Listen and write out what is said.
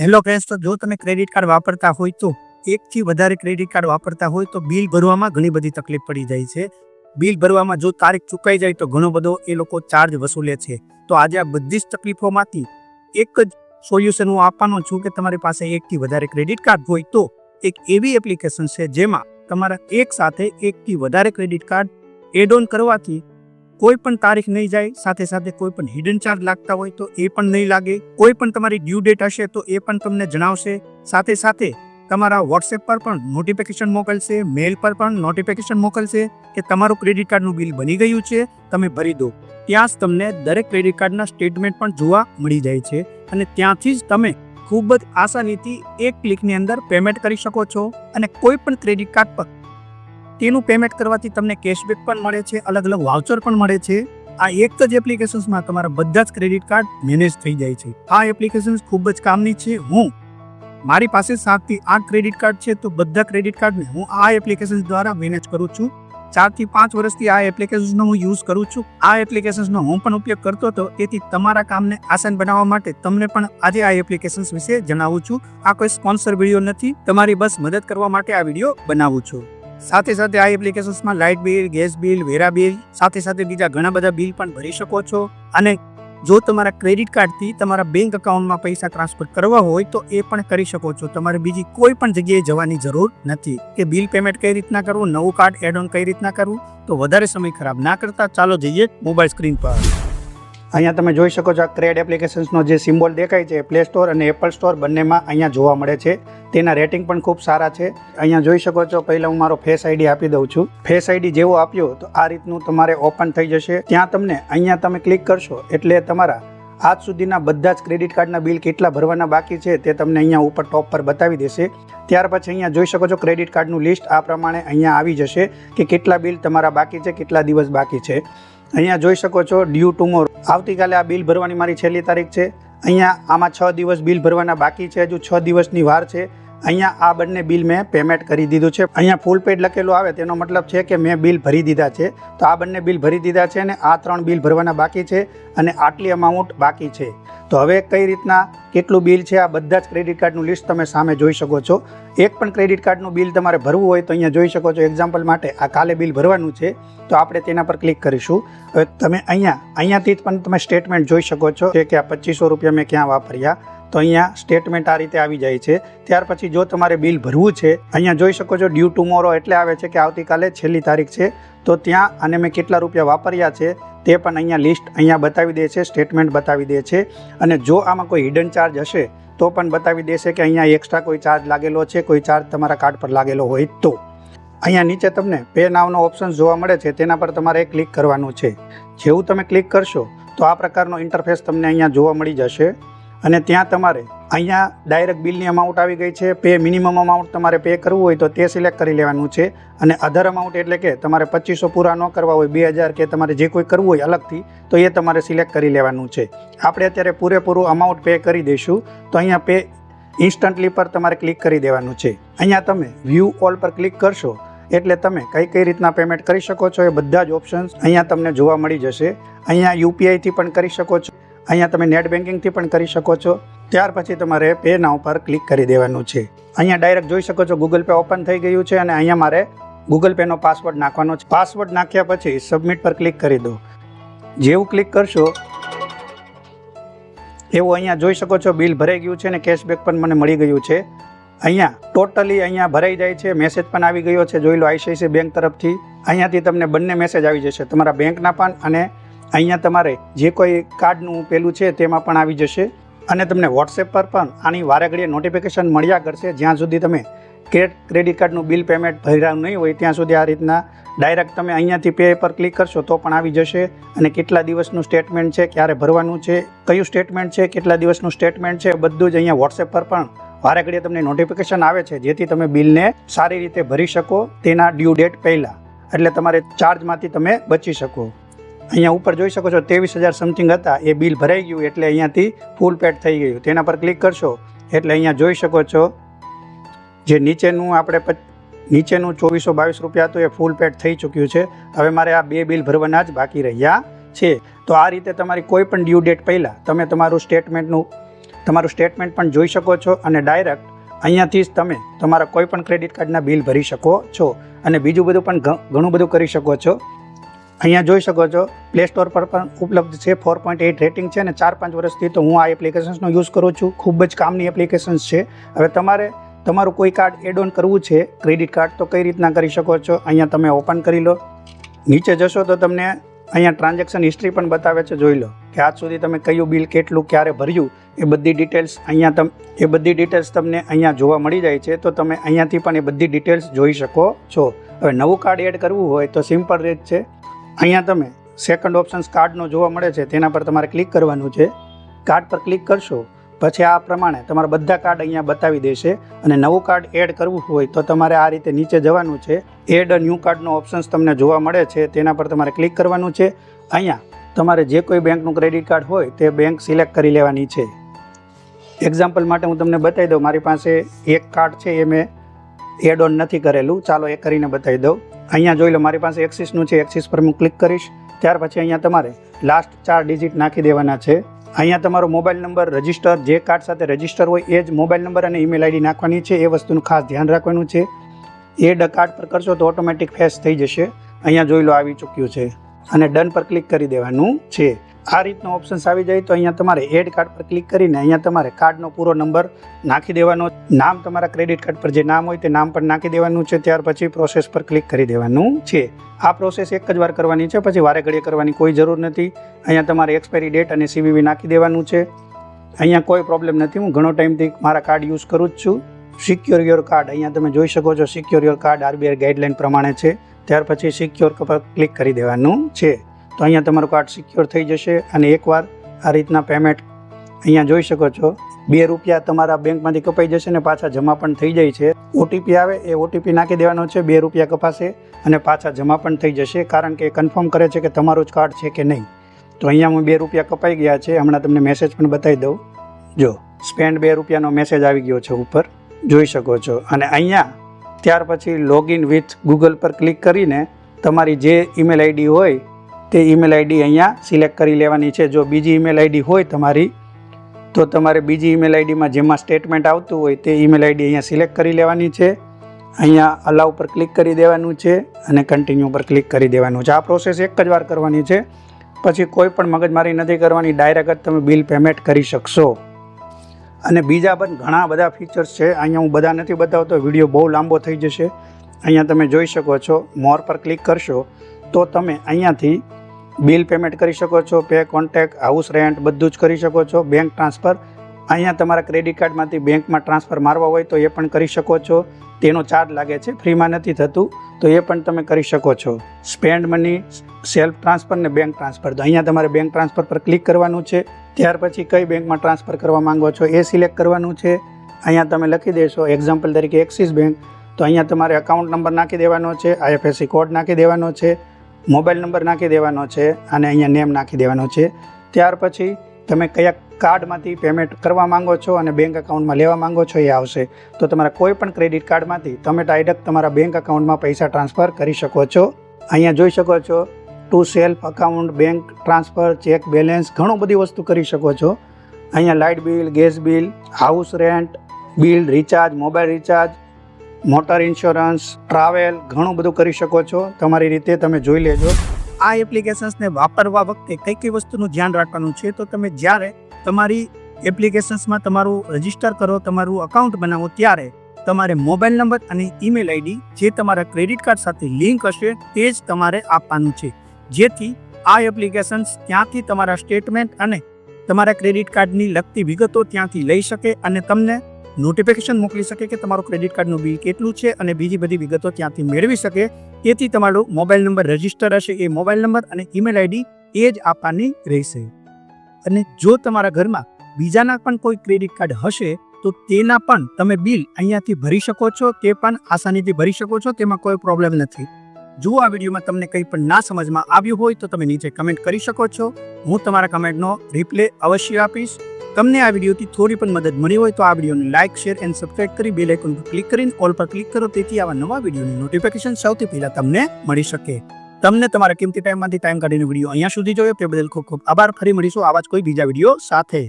Hello friends, તો જો તમે ક્રેડિટ કાર્ડ વાપરતા હોય તો એકથી વધારે ક્રેડિટ કાર્ડ વાપરતા હોય તો બિલ ભરવામાં ઘણી બધી તકલીફ પડી જાય છે. બિલ ભરવામાં જો તારીખ ચૂકાઈ જાય તો ઘણો બધો એ લોકો ચાર્જ વસૂલે છે. તો આજે આ બધી જ તકલીફોમાંથી એક જ સોલ્યુશન હું આપવાનો છું કે તમારી પાસે એકથી વધારે ક્રેડિટ કાર્ડ હોય તો એક એવી એપ્લિકેશન છે જેમાં તમારા એક સાથે એકથી વધારે ક્રેડિટ કાર્ડ એડ ઓન કરવાથી કોઈ પણ તારીખ નહીં જાય, સાથે સાથે કોઈ પણ હિડન ચાર્જ લાગતા હોય તો એ પણ નહીં લાગે, કોઈ પણ તમારી ડ્યુ ડેટ હશે તો એ પણ તમને જણાવશે, સાથે સાથે તમારા વોટ્સએપ પર પણ નોટિફિકેશન મોકલશે, મેલ પર પણ નોટિફિકેશન મોકલશે કે તમારું ક્રેડિટ કાર્ડનું બિલ બની ગયું છે, તમે ભરી દો. ત્યાં જ તમને દરેક ક્રેડિટ કાર્ડના સ્ટેટમેન્ટ પણ જોવા મળી જાય છે અને ત્યાંથી જ તમે ખૂબ જ આસાનીથી એક ક્લિકની અંદર પેમેન્ટ કરી શકો છો. અને કોઈ પણ ક્રેડિટ કાર્ડ પર તેનું પેમેન્ટ કરવાથી તમને કેશબેક પણ મળે છે, અલગ અલગ વાઉચર પણ મળે છે. આ એક જ એપ્લિકેશન્સમાં તમારા બધા જ ક્રેડિટ કાર્ડ મેનેજ થઈ જાય છે. આ એપ્લિકેશન ખૂબ જ કામની છે. મારી પાસે 7 થી 8 ક્રેડિટ કાર્ડ છે તો બધા ક્રેડિટ કાર્ડને હું આ એપ્લિકેશન દ્વારા મેનેજ કરું છું. 4 થી 5 વર્ષથી આ એપ્લિકેશનનો હું યુઝ કરું છું. આ એપ્લિકેશનનો હું પણ ઉપયોગ કરતો હતો, તેથી તમારા કામને આસાન બનાવવા માટે તમને પણ આજે આ એપ્લિકેશન વિશે જણાવું છું. આ કોઈ સ્પોન્સર વિડીયો નથી, તમારી બસ મદદ કરવા માટે આ વિડીયો બનાવું છું. સાથે સાથે આ એપ્લિકેશન્સમાં લાઇટ બિલ, ગેસ બિલ, વેરા બિલ, સાથે સાથે બીજા ઘણા બધા બિલ પણ ભરી શકો છો. અને જો તમારા ક્રેડિટ કાર્ડથી તમારા બેંક એકાઉન્ટમાં પૈસા ટ્રાન્સફર કરવા હોય તો એ પણ કરી શકો છો. તમારે બીજી કોઈ પણ જગ્યાએ જવાની જરૂર નથી કે બિલ પેમેન્ટ કઈ રીતના કરવું, નવું કાર્ડ એડ ઓન કઈ રીતના કરવું. તો વધારે સમય ખરાબ ના કરતા ચાલો જઈએ મોબાઈલ સ્ક્રીન પર. અહીંયા તમે જોઈ શકો છો આ ક્રેડ એપ્લિકેશન્સનો જે સિમ્બોલ દેખાય છે પ્લે સ્ટોર અને એપલ સ્ટોર બંનેમાં અહીંયા જોવા મળે છે. તેના રેટિંગ પણ ખૂબ સારા છે. અહીંયા જોઈ શકો છો, પહેલાં હું મારો ફેસ આઈડી આપી દઉં છું. ફેસ આઈડી જેવો આપ્યો તો આ રીતનું તમારે ઓપન થઈ જશે. ત્યાં તમને અહીંયા તમે ક્લિક કરશો એટલે તમારા આજ સુધીના બધા જ ક્રેડિટ કાર્ડના બિલ કેટલા ભરવાના બાકી છે તે તમને અહીંયા ઉપર ટોપ પર બતાવી દેશે. ત્યાર પછી અહીંયા જોઈ શકો છો ક્રેડિટ કાર્ડનું લિસ્ટ આ પ્રમાણે અહીંયા આવી જશે કે કેટલા બિલ તમારા બાકી છે, કેટલા દિવસ બાકી છે. અહીંયા જોઈ શકો છો ડ્યુ ટુમોરો, આવતીકાલે આ બિલ ભરવાની મારી છેલ્લી તારીખ છે. અહીંયા આમાં 6 દિવસ બિલ ભરવાના બાકી છે, હજુ 6 દિવસની વાર છે. અહીંયા આ બંને બિલ મેં પેમેન્ટ કરી દીધું છે. અહીંયા ફૂલ પેડ લખેલું આવે તેનો મતલબ છે કે મેં બિલ ભરી દીધા છે. તો આ બંને બિલ ભરી દીધા છે અને આ 3 બિલ ભરવાના બાકી છે અને આટલી અમાઉન્ટ બાકી છે. તો હવે કઈ રીતના કેટલું બિલ છે આ બધા જ ક્રેડિટ કાર્ડનું લિસ્ટ તમે સામે જોઈ શકો છો. એક પણ ક્રેડિટ કાર્ડનું બિલ તમારે ભરવું હોય તો અહીંયા જોઈ શકો છો. એક્ઝામ્પલ માટે આ કાલે બિલ ભરવાનું છે તો આપણે તેના પર ક્લિક કરીશું. હવે તમે અહીંયાથી પણ તમે સ્ટેટમેન્ટ જોઈ શકો છો કે આ 2500 રૂપિયા મેં ક્યાં વાપર્યા. તો અહીંયા સ્ટેટમેન્ટ આ રીતે આવી જાય છે. ત્યાર પછી જો તમારે બિલ ભરવું છે, અહીંયા જોઈ શકો છો ડ્યુ ટુમોરો એટલે આવે છે કે આવતીકાલે છેલ્લી તારીખ છે. તો ત્યાં અને મેં કેટલા રૂપિયા વાપર્યા છે તે પણ અહીંયા લિસ્ટ અહીંયા બતાવી દે છે, સ્ટેટમેન્ટ બતાવી દે છે. અને જો આમાં કોઈ હિડન ચાર્જ હશે તો પણ બતાવી દેશે કે અહીંયા એક્સ્ટ્રા કોઈ ચાર્જ લાગેલો છે, કોઈ ચાર્જ તમારા કાર્ડ પર લાગેલો હોય તો. અહીંયા નીચે તમને પે નાવનો ઓપ્શન જોવા મળે છે, તેના પર તમારે ક્લિક કરવાનું છે. જેવું તમે ક્લિક કરશો તો આ પ્રકારનો ઇન્ટરફેસ તમને અહીંયા જોવા મળી જશે. અને ત્યાં તમારે અહીંયા ડાયરેક્ટ બિલની અમાઉન્ટ આવી ગઈ છે. પે મિનિમમ અમાઉન્ટ તમારે પે કરવું હોય તો તે સિલેક્ટ કરી લેવાનું છે. અને અધર અમાઉન્ટ એટલે કે તમારે 2500 પૂરા ન કરવા હોય, 2000 કે તમારે જે કોઈ કરવું હોય અલગથી, તો એ તમારે સિલેક્ટ કરી લેવાનું છે. આપણે અત્યારે પૂરેપૂરું અમાઉન્ટ પે કરી દઈશું. તો અહીંયા પે ઇન્સ્ટન્ટલી પર તમારે ક્લિક કરી દેવાનું છે. અહીંયા તમે વ્યૂ ઓલ પર ક્લિક કરશો એટલે તમે કઈ રીતના પેમેન્ટ કરી શકો છો એ બધા જ ઓપ્શન્સ અહીંયા તમને જોવા મળી જશે. અહીંયા યુપીઆઈથી પણ કરી શકો છો, અહીંયા તમે નેટ બેન્કિંગથી પણ કરી શકો છો. ત્યાર પછી તમારે પે નાવ પર ક્લિક કરી દેવાનું છે. અહીંયા ડાયરેક્ટ જોઈ શકો છો ગૂગલ પે ઓપન થઈ ગયું છે અને અહીંયા મારે ગૂગલ પેનો પાસવર્ડ નાખવાનો છે. પાસવર્ડ નાખ્યા પછી સબમિટ પર ક્લિક કરી દો. જેવું ક્લિક કરશો એવું અહીંયા જોઈ શકો છો બિલ ભરાઈ ગયું છે અને કેશબેક પણ મને મળી ગયું છે. અહીંયા ટોટલી અહીંયા ભરાઈ જાય છે. મેસેજ પણ આવી ગયો છે, જોઈ લો આઈસીઆઈસીઆઈ બેંક તરફથી. અહીંયાથી તમને બંને મેસેજ આવી જશે, તમારા બેંકના પણ અને અહીંયા તમારે જે કોઈ કાર્ડનું પેલું છે તેમાં પણ આવી જશે. અને તમને વોટ્સએપ પર પણ આની વારે ઘડીએ નોટિફિકેશન મળ્યા કરશે. જ્યાં સુધી તમે ક્રેડિટ કાર્ડનું બિલ પેમેન્ટ ભર્યા નહીં હોય ત્યાં સુધી આ રીતના ડાયરેક્ટ તમે અહીંયાથી પે પર ક્લિક કરશો તો પણ આવી જશે. અને કેટલા દિવસનું સ્ટેટમેન્ટ છે, ક્યારે ભરવાનું છે, કયું સ્ટેટમેન્ટ છે, કેટલા દિવસનું સ્ટેટમેન્ટ છે, બધું જ અહીંયા વોટ્સએપ પર પણ વારે ઘડીએ તમને નોટિફિકેશન આવે છે, જેથી તમે બિલને સારી રીતે ભરી શકો તેના ડ્યુ ડેટ પહેલાં. એટલે તમારે ચાર્જમાંથી તમે બચી શકો. અહીંયા ઉપર જોઈ શકો છો 23,000 સમથિંગ હતા, એ બિલ ભરાઈ ગયું એટલે અહીંયાથી ફૂલ પેડ થઈ ગયું. તેના પર ક્લિક કરશો એટલે અહીંયા જોઈ શકો છો જે નીચેનું 2422 રૂપિયા હતું એ ફૂલ પેડ થઈ ચૂક્યું છે. હવે મારે આ 2 બિલ ભરવાના જ બાકી રહ્યા છે. તો આ રીતે તમારી કોઈ પણ ડ્યુ ડેટ પહેલાં તમે તમારું સ્ટેટમેન્ટનું તમારું સ્ટેટમેન્ટ પણ જોઈ શકો છો અને ડાયરેક્ટ અહીંયાથી જ તમે તમારા કોઈ પણ ક્રેડિટ કાર્ડના બિલ ભરી શકો છો અને બીજું બધું પણ ઘણું બધું કરી શકો છો. અહીંયા જોઈ શકો છો પ્લે સ્ટોર પર પણ ઉપલબ્ધ છે. 4.8 રેટિંગ છે અને 4-5 વર્ષથી તો હું આ એપ્લિકેશન્સનો યુઝ કરું છું. ખૂબ જ કામની એપ્લિકેશન્સ છે. હવે તમારે તમારું કોઈ કાર્ડ એડ ઓન કરવું છે ક્રેડિટ કાર્ડ તો કઈ રીતના કરી શકો છો. અહીંયા તમે ઓપન કરી લો. નીચે જશો તો તમને અહીંયા ટ્રાન્ઝેક્શન હિસ્ટ્રી પણ બતાવે છે. જોઈ લો કે આજ સુધી તમે કયું બિલ કેટલું ક્યારે ભર્યું એ બધી ડિટેલ્સ તમને અહીંયા જોવા મળી જાય છે. તો તમે અહીંયાથી પણ એ બધી ડિટેલ્સ જોઈ શકો છો. હવે નવું કાર્ડ એડ કરવું હોય તો સિમ્પલ રીત છે. અહીંયા તમે સેકન્ડ ઓપ્શન્સ કાર્ડનો જોવા મળે છે તેના પર તમારે ક્લિક કરવાનું છે. કાર્ડ પર ક્લિક કરશો પછી આ પ્રમાણે તમારા બધા કાર્ડ અહીંયા બતાવી દેશે અને નવું કાર્ડ એડ કરવું હોય તો તમારે આ રીતે નીચે જવાનું છે. એડ અ ન્યૂ કાર્ડનો ઓપ્શન્સ તમને જોવા મળે છે તેના પર તમારે ક્લિક કરવાનું છે. અહીંયા તમારે જે કોઈ બેંકનું ક્રેડિટ કાર્ડ હોય તે બેંક સિલેક્ટ કરી લેવાની છે. એક્ઝામ્પલ માટે હું તમને બતાવી દઉં. મારી પાસે એક કાર્ડ છે એ મેં એડ ઓન નથી કરેલું. ચાલો એ કરીને બતાવી દઉં. અહીંયા જોઈ લો મારી પાસે એક્સિસનું છે. એક્સિસ પર હું ક્લિક કરીશ. ત્યાર પછી અહીંયા તમારે લાસ્ટ 4 ડિજિટ નાખી દેવાના છે. અહીંયા તમારો મોબાઈલ નંબર રજિસ્ટર જે કાર્ડ સાથે રજિસ્ટર હોય એ જ મોબાઈલ નંબર અને ઈમેલ આઈડી નાખવાની છે. એ વસ્તુનું ખાસ ધ્યાન રાખવાનું છે. એડ કાર્ડ પર કરશો તો ઓટોમેટિક ફેસ થઈ જશે. અહીંયા જોઈ લો આવી ચૂક્યું છે અને ડન પર ક્લિક કરી દેવાનું છે. આ રીતનો ઓપ્શન્સ આવી જાય તો અહીંયા તમારે એડ કાર્ડ પર ક્લિક કરીને અહીંયા તમારે કાર્ડનો પૂરો નંબર નાખી દેવાનો. નામ તમારા ક્રેડિટ કાર્ડ પર જે નામ હોય તે નામ પણ નાખી દેવાનું છે. ત્યાર પછી પ્રોસેસ પર ક્લિક કરી દેવાનું છે. આ પ્રોસેસ એક જ વાર કરવાની છે. પછી વારે ઘડીએ કરવાની કોઈ જરૂર નથી. અહીંયા તમારે એક્સપાયરી ડેટ અને CVV નાખી દેવાનું છે. અહીંયા કોઈ પ્રોબ્લેમ નથી. હું ઘણો ટાઈમથી મારા કાર્ડ યુઝ કરું જ છું. સિક્યોર યોર કાર્ડ અહીંયા તમે જોઈ શકો છો. Secure your card RBI guideline પ્રમાણે છે. ત્યાર પછી સિક્યોર પર ક્લિક કરી દેવાનું છે. તો અહીંયા તમારું કાર્ડ સિક્યોર થઈ જશે અને એકવાર આ રીતના પેમેન્ટ અહીંયા જોઈ શકો છો. 2 રૂપિયા તમારા બેંકમાંથી કપાઈ જશે ને પાછા જમા પણ થઈ જાય છે. OTP આવે એ OTP નાખી દેવાનો છે. 2 રૂપિયા કપાશે અને પાછા જમા પણ થઈ જશે કારણ કે કન્ફર્મ કરે છે કે તમારું જ કાર્ડ છે કે નહીં. તો અહીંયા હું 2 રૂપિયા કપાઈ ગયા છે. હમણાં તમને મેસેજ પણ બતાવી દઉં. જો સ્પેન્ડ 2 રૂપિયાનો મેસેજ આવી ગયો છે ઉપર જોઈ શકો છો. અને અહીંયા ત્યાર પછી લોગિન વિથ ગૂગલ પર ક્લિક કરીને તમારી જે ઈમેલ આઈડી હોય તે ઈમેલ આઈડી અહીંયા સિલેક્ટ કરી લેવાની છે. જો બીજી ઈમેલ આઈડી હોય તમારી તો તમારે બીજી ઈમેલ આઈડીમાં જેમાં સ્ટેટમેન્ટ આવતું હોય તે ઈમેલ આઈડી અહીંયા સિલેક્ટ કરી લેવાની છે. અહીંયા અલાઉ પર ક્લિક કરી દેવાનું છે અને કન્ટિન્યુ પર ક્લિક કરી દેવાનું છે. આ પ્રોસેસ એક જ વાર કરવાની છે. પછી કોઈ પણ મગજમારી નથી કરવાની. ડાયરેક્ટ જ તમે બિલ પેમેન્ટ કરી શકશો. અને બીજા પણ ઘણા બધા ફીચર્સ છે. અહીંયા હું બધા નથી બતાવતો. વિડીયો બહુ લાંબો થઈ જશે. અહીંયા તમે જોઈ શકો છો. મોર પર ક્લિક કરશો તો તમે અહીંયાથી બિલ પેમેન્ટ કરી શકો છો. પે કોન્ટેક્ટ, હાઉસ રેન્ટ બધું જ કરી શકો છો. બેંક ટ્રાન્સફર અહીંયા તમારા ક્રેડિટ કાર્ડમાંથી બેંકમાં ટ્રાન્સફર મારવા હોય તો એ પણ કરી શકો છો. તેનો ચાર્જ લાગે છે. ફ્રીમાં નથી થતું તો એ પણ તમે કરી શકો છો. સ્પેન્ડ મની, સેલ્ફ ટ્રાન્સફર ને બેંક ટ્રાન્સફર. તો અહીંયા તમારે બેંક ટ્રાન્સફર પર ક્લિક કરવાનું છે. ત્યાર પછી કઈ બેંકમાં ટ્રાન્સફર કરવા માંગો છો એ સિલેક્ટ કરવાનું છે. અહીંયા તમે લખી દેશો એક્ઝામ્પલ તરીકે એક્સિસ બેંક. તો અહીંયા તમારે અકાઉન્ટ નંબર નાખી દેવાનો છે. IFSC કોડ નાખી દેવાનો છે. મોબાઈલ નંબર નાખી દેવાનો છે અને અહીંયા નેમ નાખી દેવાનો છે. ત્યાર પછી તમે કયા કાર્ડમાંથી પેમેન્ટ કરવા માંગો છો અને બેંક અકાઉન્ટમાં લેવા માંગો છો એ આવશે. તો તમારા કોઈ પણ ક્રેડિટ કાર્ડમાંથી તમે ડાયરેક્ટ તમારા બેંક અકાઉન્ટમાં પૈસા ટ્રાન્સફર કરી શકો છો. અહીંયા જોઈ શકો છો to self account, bank transfer, check balance, ઘણું બધી વસ્તુ કરી શકો છો. અહીંયા light bill, gas bill, house rent bill, recharge, mobile recharge, motor insurance, travel ઘણું બધું કરી શકો છો. તમારી રીતે તમે જોઈ લેજો. આ એપ્લિકેશન્સને વાપરવા વખતે કઈ કઈ વસ્તુનું ધ્યાન રાખવાનું છે તો તમે જ્યારે તમારી એપ્લિકેશન્સમાં તમારું રજિસ્ટર કરો, તમારું અકાઉન્ટ બનાવો ત્યારે તમારે મોબાઈલ નંબર અને ઈમેલ આઈડી જે તમારા ક્રેડિટ કાર્ડ સાથે લિંક હશે તે જ તમારે આપવાનું છે. જેથી આ એપ્લિકેશન્સ ત્યાંથી તમારા સ્ટેટમેન્ટ અને તમારા ક્રેડિટ કાર્ડની લગતી વિગતો ત્યાંથી લઈ શકે અને તમને નોટિફિકેશન મોકલી શકે કે તમારું ક્રેડિટ કાર્ડનું બિલ કેટલું છે અને બીજી બધી વિગતો ત્યાંથી મેળવી શકે. તેથી તમારો મોબાઈલ નંબર રજિસ્ટર હશે એ મોબાઈલ નંબર અને ઈમેલ આઈડી એ જ આપવાની રહેશે. અને જો તમારા ઘરમાં બીજાના પણ કોઈ ક્રેડિટ કાર્ડ હશે તો તેના પણ તમે બિલ અહીંયાથી ભરી શકો છો. તે પણ આસાનીથી ભરી શકો છો. તેમાં કોઈ પ્રોબ્લેમ નથી. જો આ વિડીયોમાં તમને કંઈ પણ ના સમજમાં આવ્યું હોય તો તમે નીચે કમેન્ટ કરી શકો છો. હું તમારા કમેન્ટનો રિપ્લે અવશ્ય આપીશ. તમને આ વિડીયોથી થોડી પણ મદદ મળી હોય તો આ વિડીયોને લાઇક, શેર એન્ડ સબસ્ક્રાઇબ કરી બેલ આઇકોન પર ક્લિક કરીને ઓલ પર ક્લિક કરો. તેથી આવા નવા વિડીયોની નોટિફિકેશન સૌથી પહેલા તમને મળી શકે. તમને તમારા કિંમતી ટાઈમમાંથી ટાઈમ કાઢીને વિડીયો અહીંયા સુધી જોયો તે બદલ ખૂબ ખૂબ આભાર. ફરી મળીશું આવા જ કોઈ બીજા વિડીયો સાથે.